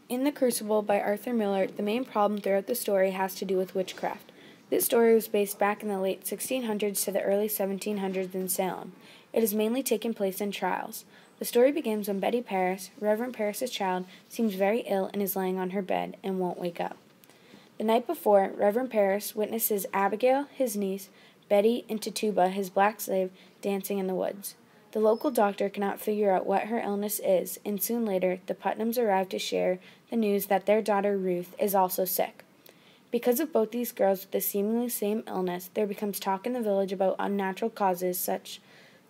In The Crucible by Arthur Miller, the main problem throughout the story has to do with witchcraft. This story was based back in the late 1600s to the early 1700s in Salem. It has mainly taken place in trials. The story begins when Betty Paris, Reverend Paris's child, seems very ill and is laying on her bed and won't wake up. The night before, Reverend Paris witnesses Abigail, his niece, Betty, and Tituba, his black slave, dancing in the woods. The local doctor cannot figure out what her illness is, and soon later, the Putnams arrive to share the news that their daughter Ruth is also sick. Because of both these girls with the seemingly same illness, there becomes talk in the village about unnatural causes such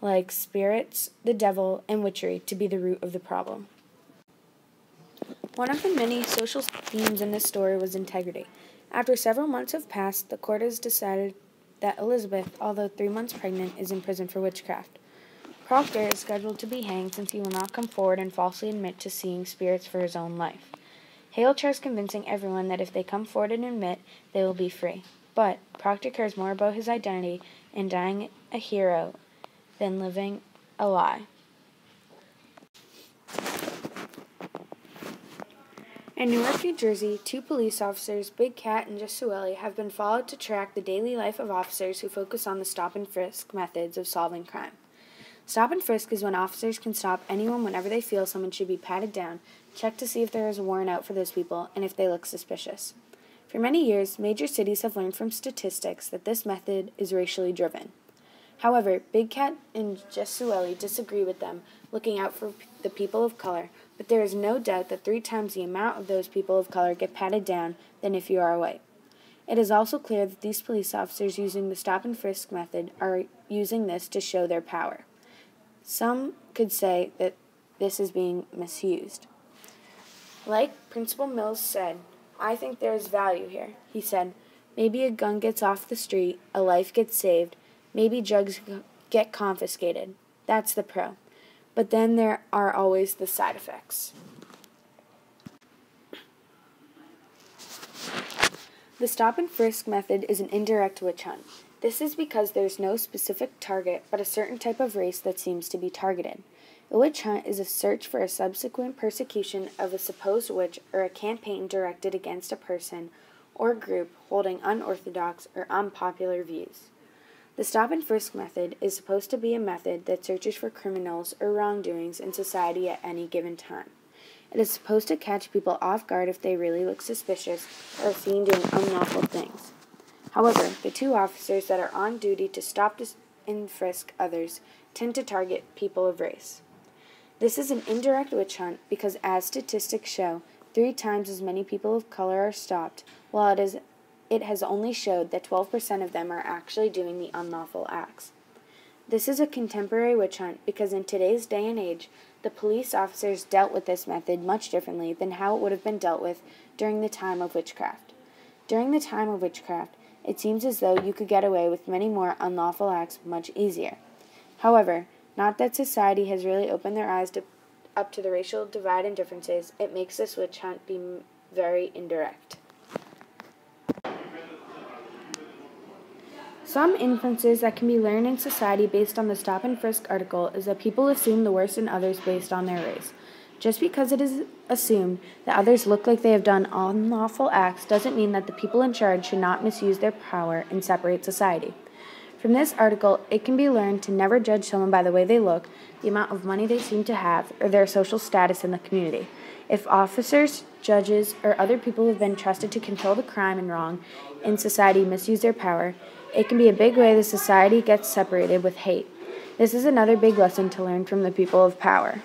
like spirits, the devil, and witchery to be the root of the problem. One of the many social themes in this story was integrity. After several months have passed, the court has decided that Elizabeth, although 3 months pregnant, is in prison for witchcraft. Proctor is scheduled to be hanged since he will not come forward and falsely admit to seeing spirits for his own life. Hale tries convincing everyone that if they come forward and admit, they will be free. But Proctor cares more about his identity and dying a hero than living a lie. In Newark, New Jersey, 2 police officers, Big Cat and Jesueli, have been followed to track the daily life of officers who focus on the stop and frisk methods of solving crime. Stop and frisk is when officers can stop anyone whenever they feel someone should be patted down, check to see if there is a warrant out for those people, and if they look suspicious. For many years, major cities have learned from statistics that this method is racially driven. However, Big Cat and Jesueli disagree with them, looking out for the people of color, but there is no doubt that 3 times the amount of those people of color get patted down than if you are white. It is also clear that these police officers using the stop and frisk method are using this to show their power. Some could say that this is being misused. Like Principal Mills said, "I think there is value here." He said, "Maybe a gun gets off the street, a life gets saved, maybe drugs get confiscated. That's the pro. But then there are always the side effects." The stop and frisk method is an indirect witch hunt. This is because there is no specific target, but a certain type of race that seems to be targeted. A witch hunt is a search for a subsequent persecution of a supposed witch or a campaign directed against a person or group holding unorthodox or unpopular views. The stop and frisk method is supposed to be a method that searches for criminals or wrongdoings in society at any given time. It is supposed to catch people off guard if they really look suspicious or are seen doing unlawful things. However, the 2 officers that are on duty to stop and frisk others tend to target people of race. This is an indirect witch hunt because, as statistics show, 3 times as many people of color are stopped, while it has only showed that 12% of them are actually doing the unlawful acts. This is a contemporary witch hunt because in today's day and age, the police officers dealt with this method much differently than how it would have been dealt with during the time of witchcraft. During the time of witchcraft, it seems as though you could get away with many more unlawful acts much easier. However, not that society has really opened their eyes up to the racial divide and differences, it makes this witch hunt be very indirect. Some inferences that can be learned in society based on the Stop and Frisk article is that people assume the worst in others based on their race. Just because it is assumed that others look like they have done unlawful acts doesn't mean that the people in charge should not misuse their power and separate society. From this article, it can be learned to never judge someone by the way they look, the amount of money they seem to have, or their social status in the community. If officers, judges, or other people who have been trusted to control the crime and wrong in society misuse their power, it can be a big way the society gets separated with hate. This is another big lesson to learn from the people of power.